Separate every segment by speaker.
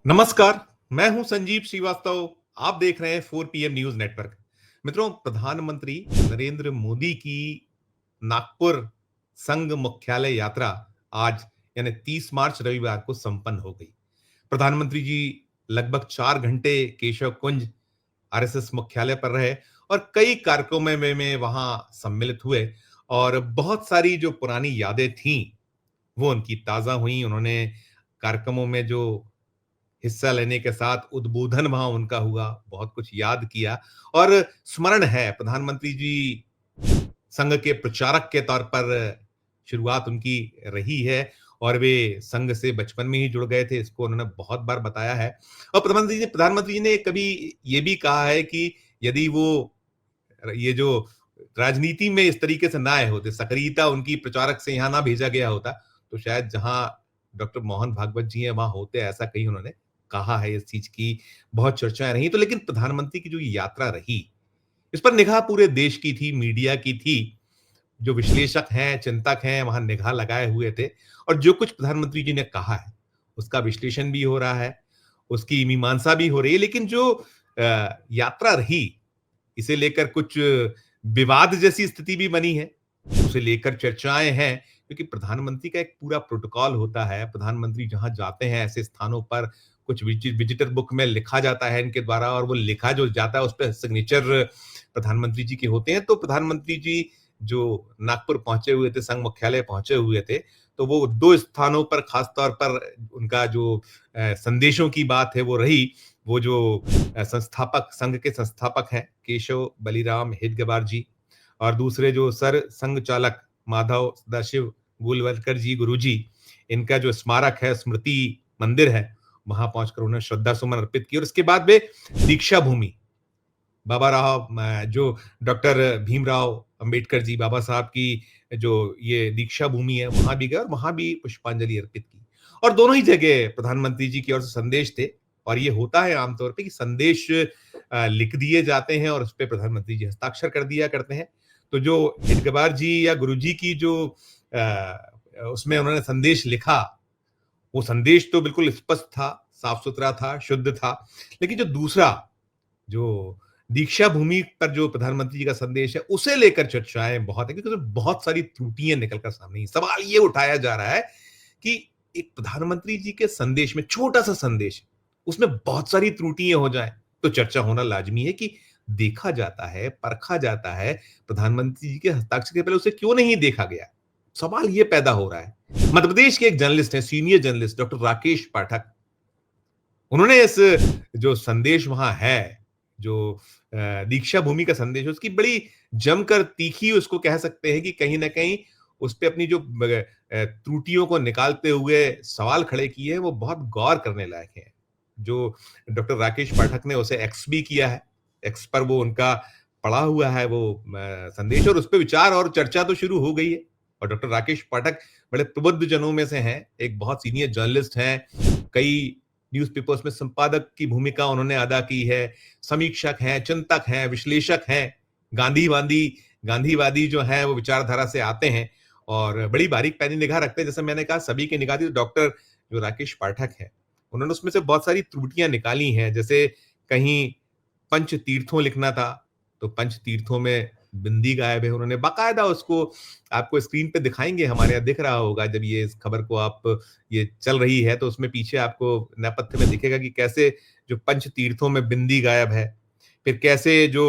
Speaker 1: नमस्कार, मैं हूं संजीव श्रीवास्तव। आप देख रहे हैं 4 PM न्यूज नेटवर्क। मित्रों, प्रधानमंत्री नरेंद्र मोदी की नागपुर संघ मुख्यालय यात्रा आज यानी 30 मार्च रविवार को संपन्न हो गई। प्रधानमंत्री जी लगभग 4 घंटे केशव कुंज आरएसएस मुख्यालय पर रहे और कई कार्यक्रमों में वहां सम्मिलित हुए और बहुत सारी जो पुरानी यादें थीं वो उनकी ताजा हुई। उन्होंने कार्यक्रमों में जो हिस्सा लेने के साथ उद्बोधन वहां उनका हुआ, बहुत कुछ याद किया और स्मरण है प्रधानमंत्री जी संघ के प्रचारक के तौर पर शुरुआत उनकी रही है और वे संघ से बचपन में ही जुड़ गए थे, इसको उन्होंने बहुत बार बताया है। और प्रधानमंत्री जी ने कभी ये भी कहा है कि यदि वो ये जो राजनीति में इस तरीके से ना आए होते, सक्रियता उनकी प्रचारक से यहाँ ना भेजा गया होता, तो शायद जहाँ डॉक्टर मोहन भागवत जी हैं, वहाँ होते, ऐसा कहीं उन्होंने कहा है। इस चीज़ की बहुत चर्चाएँ रही। तो लेकिन प्रधानमंत्री की जो यात्रा रही, इस पर निगाह पूरे देश की थी, मीडिया की थी। जो विश्लेषक हैं, चिंतक हैं, वहाँ निगाह लगाए हुए थे और जो कुछ प्रधानमंत्री जी ने कहा है, उसका विश्लेषण भी हो रहा है, उसकी मीमांसा भी हो रही है। लेकिन जो यात्रा रही, इसे लेकर कुछ विवाद जैसी स्थिति भी बनी है, उसे लेकर चर्चाएँ हैं, क्योंकि प्रधानमंत्री का एक पूरा प्रोटोकॉल होता है। प्रधानमंत्री जहाँ जाते हैं ऐसे स्थानों पर कुछ विजिटर बुक में लिखा जाता है इनके द्वारा और वो लिखा जो जाता है उस पे सिग्नेचर प्रधानमंत्री जी के होते हैं। तो प्रधानमंत्री जी जो नागपुर पहुँचे हुए थे, संघ मुख्यालय पहुँचे हुए थे, तो वो 2 स्थानों पर खास तौर पर उनका जो संदेशों की बात है वो रही। वो जो संस्थापक संघ के संस्थापक हैं केशव बलिराम हेडगेवार जी और दूसरे जो सर संघ चालक माधव सदाशिव गोलवलकर जी गुरु जी, इनका जो स्मारक है, स्मृति मंदिर है, वहां पहुंचकर उन्होंने श्रद्धा सुमन अर्पित किए और उसके बाद वे दीक्षा भूमि बाबा राव जो डॉक्टर भीमराव अंबेडकर जी बाबा साहब की जो ये दीक्षा भूमि है, वहां भी गए और वहां भी पुष्पांजलि अर्पित की। और दोनों ही जगह प्रधानमंत्री जी की ओर से संदेश थे और ये होता है आमतौर पे कि संदेश लिख दिए जाते हैं और उस पे प्रधानमंत्री जी हस्ताक्षर कर दिया करते हैं। तो जो इटकबार जी या गुरुजी की जो उसमें उन्होंने संदेश लिखा, वो संदेश तो बिल्कुल स्पष्ट था, साफ-सुथरा था, शुद्ध था। लेकिन जो दूसरा जो दीक्षा भूमि पर जो प्रधानमंत्री जी का संदेश है, उसे लेकर चर्चाएँ बहुत है क्योंकि उसमें बहुत सारी त्रुटियाँ निकल कर सामने आई। सवाल ये उठाया जा रहा है कि एक प्रधानमंत्री जी के संदेश में छोटा-सा संदेश, उसमें बहुत सारी त्रुटियाँ हो जाएँ, तो चर्चा होना लाज़मी है कि देखा जाता है, परखा जाता है, प्रधानमंत्री जी के हस्ताक्षर के पहले उसे क्यों नहीं देखा गया? सवाल ये पैदा हो रहा है। मध्य प्रदेश के एक जर्नलिस्ट हैं, सीनियर जर्नलिस्ट डॉक्टर राकेश पाठक, उन्होंने इस जो संदेश वहाँ है, जो दीक्षा भूमि का संदेश है, उसकी बड़ी जमकर तीखी उसको कह सकते हैं कि कहीं न कहीं उसपे अपनी जो त्रुटियों को निकालते हुए सवाल खड़े किए हैं, वो बहुत गौर करने लायक हैं। जो डॉक्टर राकेश पाठक ने उसे एक्स भी किया है, एक्स पर वो उनका पड़ा हुआ है वो संदेश और उसपे विचार और चर्चा तो शुरू हो गई है। और डॉक्टर राकेश पाठक बड़े प्रबुद्ध जनों में से हैं, एक बहुत सीनियर जर्नलिस्ट हैं, कई न्यूज़पेपर्स में संपादक की भूमिका उन्होंने अदा की है, समीक्षक हैं, चिंतक हैं, विश्लेषक हैं, गांधीवादी गांधीवादी जो हैं वो विचारधारा से आते हैं और बड़ी बारीक पैनी निगाह रखते हैं। जैसे मैंने कहा सभी की निगाह थी, तो डॉक्टर जो राकेश पाठक हैं, उन्होंने उसमें से बहुत सारी त्रुटियाँ निकाली हैं। जैसे कहीं पंच तीर्थों लिखना था, तो पंच तीर्थों में बिंदी गायब है। उन्होंने बाकायदा उसको आपको स्क्रीन पे दिखाएँगे, हमारे यहाँ दिख रहा होगा जब ये इस खबर को आप ये चल रही है, तो उसमें पीछे आपको नेपथ्य में दिखेगा कि कैसे जो पंच तीर्थों में बिंदी गायब है। फिर कैसे जो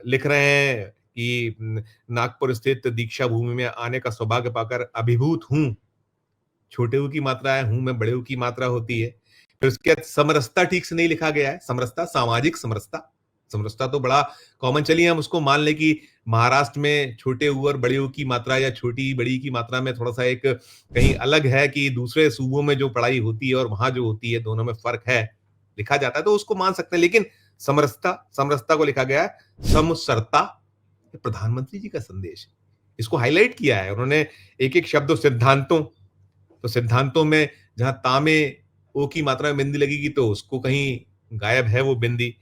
Speaker 1: लिख रहे हैं कि नागपुर स्थित दीक्षा भूमि में आने का सौभाग्य पाकर अभिभूत हूँ। छोटे ऊ की मात्रा है, हूँ में बड़े ऊ की मात्रा होती है। फिर उसके बाद समरसता ठीक से नहीं लिखा गया है। समरसता, सामाजिक समरसता। समरसता तो बड़ा कॉमन, चलिए हम उसको मान लें कि महाराष्ट्र में छोटे ऊ और बड़े ऊ की मात्रा या छोटी-बड़ी की मात्रा में थोड़ा-सा एक कहीं अलग है कि दूसरे सूबों में जो पढ़ाई होती है और वहाँ जो होती है, दोनों में फ़र्क है, लिखा जाता है तो उसको मान सकते हैं। लेकिन समरसता, समरसता को लिखा गया है समसरता। ये प्रधानमंत्री जी का संदेश है। इसको हाइलाइट किया है उन्होंने एक-एक शब्द सिद्धांतों, तो सिद्धांतों में जहाँ ता में ओ की मात्रा में बिंदी लगेगी तो उसको कहीं गायब है वो बिंदी।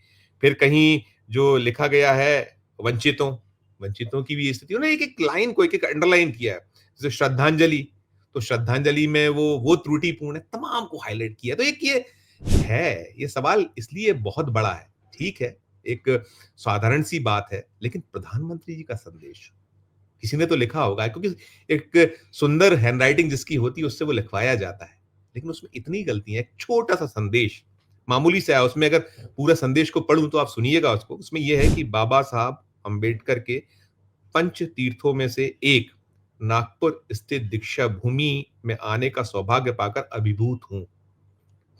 Speaker 1: फिर कहीं जो लिखा गया है वंचितों, वंचितों की भी स्थिति उन्होंने एक-एक लाइन को एक-एक अंडरलाइन किया है। जैसे श्रद्धांजलि, तो श्रद्धांजलि में वो त्रुटिपूर्ण है, तमाम को हाइलाइट किया। तो एक ये है, ये सवाल इसलिए बहुत बड़ा है। ठीक है, एक साधारण सी बात है, लेकिन प्रधानमंत्री जी का संदेश, किसी ने तो लिखा होगा क्योंकि एक सुंदर हैंडराइटिंग जिसकी होती है उससे वो लिखवाया जाता है। लेकिन उसमें इतनी गलतियाँ, एक छोटा-सा संदेश, मामूली सा है, उसमें अगर पूरा संदेश को पढ़ूँ तो आप सुनिएगा उसको। उसमें ये है कि बाबा साहब अम्बेडकर के पंच तीर्थों में से एक नागपुर स्थित दीक्षा भूमि में आने का सौभाग्य पाकर अभिभूत हूँ।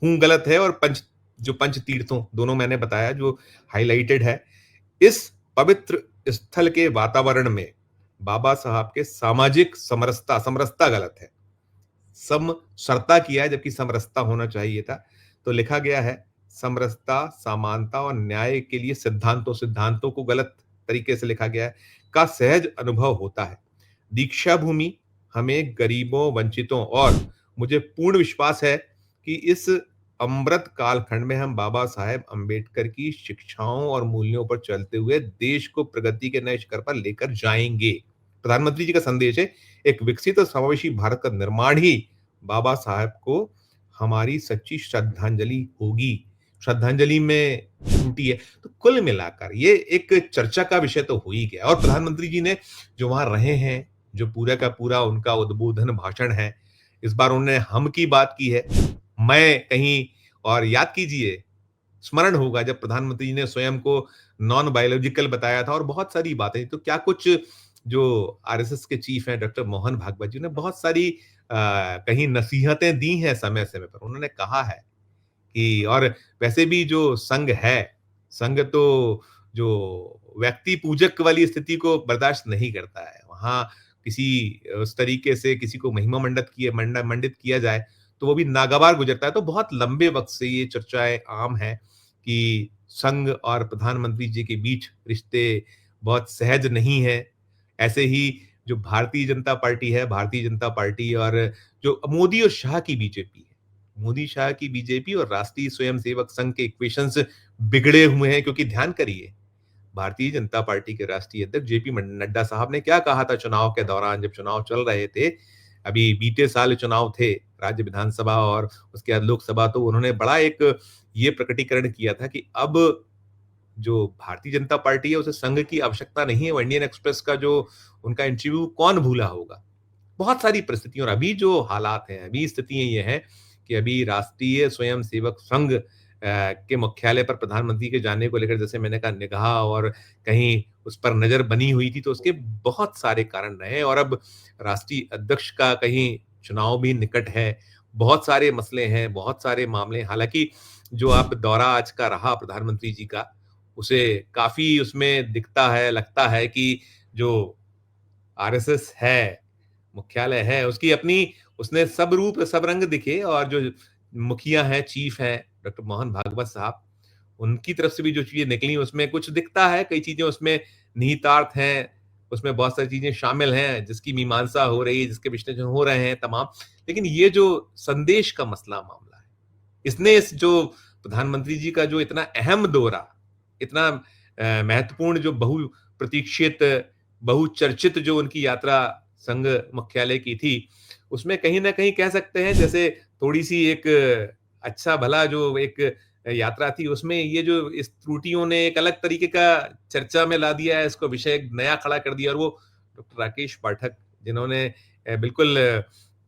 Speaker 1: हूँ गलत है और पंच तीर्थों दोनों मैंने बताया जो हाइलाइटेड है। इस पवित्र स्थल के वातावरण में बाबा साहब के सामाजिक समरसता, समरसता गलत है। समसरता किया है जबकि समरसता होना चाहिए था। तो लिखा गया है समरसता, समानता और न्याय के लिए सिद्धांतों को गलत तरीके से लिखा गया है, का सहज अनुभव होता है। दीक्षा भूमि हमें गरीबों, वंचितों और मुझे पूर्ण विश्वास है कि इस अमृत कालखंड में हम बाबा साहेब अम्बेडकर की शिक्षाओं और मूल्यों पर चलते हुए देश को प्रगति के नए शिखर पर लेकर जाएँगे। प्रधानमंत्री जी का संदेश है, एक विकसित और समावेशी भारत का निर्माण ही बाबा साहब को हमारी सच्ची श्रद्धांजलि होगी। श्रद्धांजलि में त्रुटि है। तो कुल मिलाकर ये एक चर्चा का विषय तो हो ही गया और प्रधानमंत्री जी ने जो वहाँ रहे हैं, जो पूरा का पूरा उनका उद्बोधन भाषण है, इस बार उन्होंने हम की बात की है, मैं कहीं और याद कीजिए, स्मरण होगा जब प्रधानमंत्री जी ने स्वयं को नॉन बायोलॉजिकल बताया था और बहुत सारी बातें। तो क्या कुछ जो आरएसएस के चीफ हैं डॉक्टर मोहन भागवत जी ने बहुत सारी कहीं नसीहतें दी हैं समय-समय पर। उन्होंने कहा है कि और वैसे भी जो संघ है, संघ तो जो व्यक्ति पूजक वाली स्थिति को बर्दाश्त नहीं करता है। वहाँ किसी उस तरीके से किसी को महिमा मंडित किया जाए, तो वो भी नागवार गुज़रता है। तो बहुत लंबे वक़्त से ये चर्चाएँ आम हैं कि संघ और प्रधानमंत्री जी के बीच रिश्ते बहुत सहज नहीं हैं। ऐसे ही जो भारतीय जनता पार्टी है, भारतीय जनता पार्टी और जो मोदी और शाह की बीजेपी है, मोदी शाह की बीजेपी और राष्ट्रीय स्वयंसेवक संघ के इक्वेशंस बिगड़े हुए हैं क्योंकि ध्यान करिए, भारतीय जनता पार्टी के राष्ट्रीय अध्यक्ष जेपी नड्डा साहब ने क्या कहा था चुनाव के दौरान जब चुनाव चल रहे थे, अभी बीते साल चुनाव थे, राज्य विधानसभा और उसके बाद लोकसभा, तो उन्होंने बड़ा एक ये प्रकटीकरण किया था कि अब जो भारतीय जनता पार्टी है उसे संघ की आवश्यकता नहीं है, वो इंडियन एक्सप्रेस का जो उनका इंटरव्यू कौन भूला होगा। बहुत सारी परिस्थितियाँ और अभी जो हालात हैं, अभी स्थितियाँ ये हैं कि अभी राष्ट्रीय स्वयंसेवक संघ के मुख्यालय पर प्रधानमंत्री के जाने को लेकर जैसे मैंने कहा निगाह और कहीं उस पर नज़र बनी हुई थी, तो उसके बहुत सारे कारण रहे और अब राष्ट्रीय अध्यक्ष का कहीं चुनाव भी निकट है। बहुत सारे मसले हैं, बहुत सारे मामले, हालाँकि जो अब दौरा आज का रहा प्रधानमंत्री जी का, उसे काफ़ी उसमें दिखता है, लगता है कि जो आरएसएस है, मुख्यालय है, उसकी अपनी उसने सब रूप, सब रंग दिखे और जो मुखिया हैं, चीफ हैं, डॉक्टर मोहन भागवत साहब, उनकी तरफ से भी जो चीज़ें निकली उसमें कुछ दिखता है, कई चीज़ें उसमें निहितार्थ हैं, उसमें बहुत सारी चीज़ें शामिल हैं, जिसकी मीमांसा हो रही है, जिसके विश्लेषण हो रहे हैं तमाम। लेकिन ये जो संदेश का मसला मामला है, इसने इस जो प्रधानमंत्री जी का जो इतना अहम दौरा, इतना महत्वपूर्ण जो बहुप्रतीक्षित, बहुचर्चित जो उनकी यात्रा संघ मुख्यालय की थी, उसमें कहीं न कहीं कह सकते हैं जैसे थोड़ी-सी एक अच्छा भला जो एक यात्रा थी, उसमें ये जो इस त्रुटियों ने एक अलग तरीके का चर्चा में ला दिया है, इसको विषय एक नया खड़ा कर दिया और वो डॉक्टर राकेश पाठक जिन्होंने बिल्कुल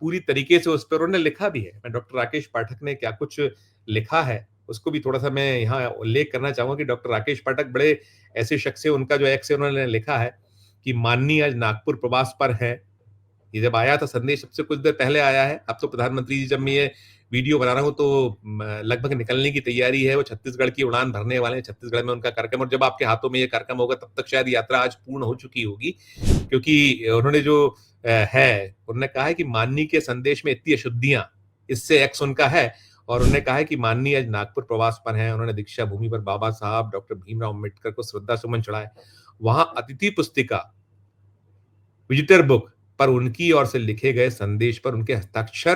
Speaker 1: पूरी तरीके से उस पर उन्होंने लिखा भी है। मैं डॉक्टर राकेश पाठक ने क्या कुछ लिखा है, उसको भी थोड़ा-सा मैं यहाँ उल्लेख करना चाहूँगा कि डॉक्टर राकेश पाठक बड़े ऐसे शख्स हैं, उनका जो एक्स है उन्होंने लिखा है कि माननीय आज नागपुर प्रवास पर हैं। ये जब आया था संदेश सबसे कुछ देर पहले आया है। अब तो प्रधानमंत्री जी जब मैं ये वीडियो बना रहा हूँ तो लगभग निकलने की तैयारी है। वो छत्तीसगढ़ की उड़ान भरने वाले हैं। छत्तीसगढ़ में उनका कार्यक्रम और जब आपके हाथों में ये कार्यक्रम होगा तब तक शायद यात्रा आज पूर्ण हो चुकी होगी। क्योंकि उन्होंने जो उन्होंने कहा है कि माननीय के संदेश में इतनी अशुद्धियाँ, इससे एक्स उनका है और उन्होंने कहा है कि माननीय आज नागपुर प्रवास पर हैं। उन्होंने दीक्षा भूमि पर बाबा साहब डॉक्टर भीमराव अम्बेडकर को श्रद्धा सुमन चढ़ाए। वहाँ अतिथि पुस्तिका विजिटर बुक पर उनकी ओर से लिखे गए संदेश पर उनके हस्ताक्षर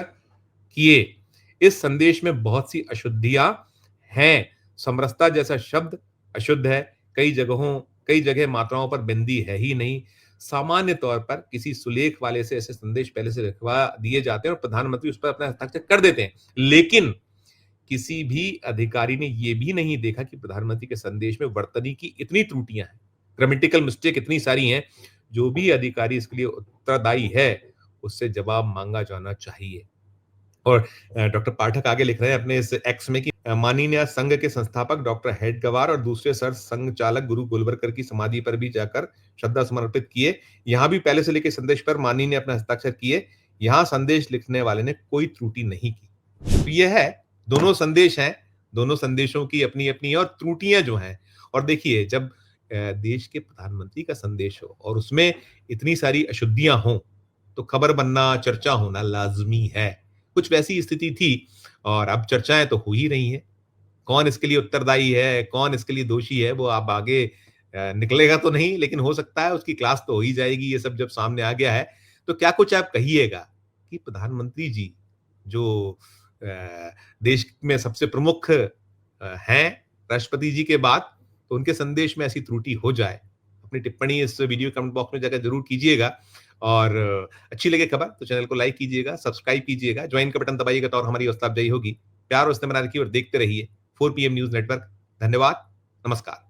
Speaker 1: किए। इस संदेश में बहुत सी अशुद्धियां हैं। समरसता जैसा शब्द अशुद्ध है। कई जगह मात्राओं पर बिंदी है ही नहीं। सामान्य तौर पर किसी सुलेख वाले से ऐसे संदेश पहले से लिखवा दिए जाते हैं और प्रधानमंत्री उस पर अपना हस्ताक्षर कर देते हैं। लेकिन किसी भी अधिकारी ने ये भी नहीं देखा कि प्रधानमंत्री के संदेश में वर्तनी की इतनी त्रुटियां हैं, ग्रामेटिकल मिस्टेक इतनी सारी हैं। जो भी अधिकारी इसके लिए उत्तरदायी है, उससे जवाब मांगा जाना चाहिए। और डॉक्टर पाठक आगे लिख रहे हैं अपने इस एक्स में कि माननीय संघ के संस्थापक डॉक्टर हेडगेवार और दूसरे सर संघ चालक गुरु गोलवलकर की समाधि पर भी जाकर श्रद्धा समर्पित किए। यहाँ भी पहले से लिखे संदेश पर माननीय ने अपना हस्ताक्षर किए। यहाँ संदेश लिखने वाले ने कोई त्रुटि नहीं की। तो ये है, दोनों संदेश हैं, दोनों संदेशों की अपनी-अपनी और त्रुटियाँ जो हैं। और देखिए, जब देश के प्रधानमंत्री का संदेश हो और उसमें इतनी सारी अशुद्धियाँ हों, तो खबर बनना, चर्चा होना लाज़मी है। कुछ वैसी स्थिति थी और अब चर्चाएँ तो हो ही रही हैं। कौन इसके लिए उत्तरदायी है, कौन इसके लिए दोषी है, वो अब आगे निकलेगा तो नहीं, लेकिन हो सकता है उसकी क्लास तो हो ही जाएगी, ये सब जब सामने आ गया है। तो क्या कुछ आप कहिएगा कि प्रधानमंत्री जी जो अ, देश में सबसे प्रमुख हैं राष्ट्रपति जी के बाद, तो उनके संदेश में ऐसी त्रुटि हो जाए। अपनी टिप्पणी इस वीडियो कमेंट बॉक्स में जाकर ज़रूर कीजिएगा और अच्छी लगे खबर तो चैनल को लाइक कीजिएगा, सब्सक्राइब कीजिएगा, ज्वाइन का बटन दबाइएगा तो और हमारी हौसला अफजाई होगी। प्यार और स्नेह बना रखिए और देखते रहिए 4 पीएम न्यूज़ नेटवर्क। धन्यवाद, नमस्कार।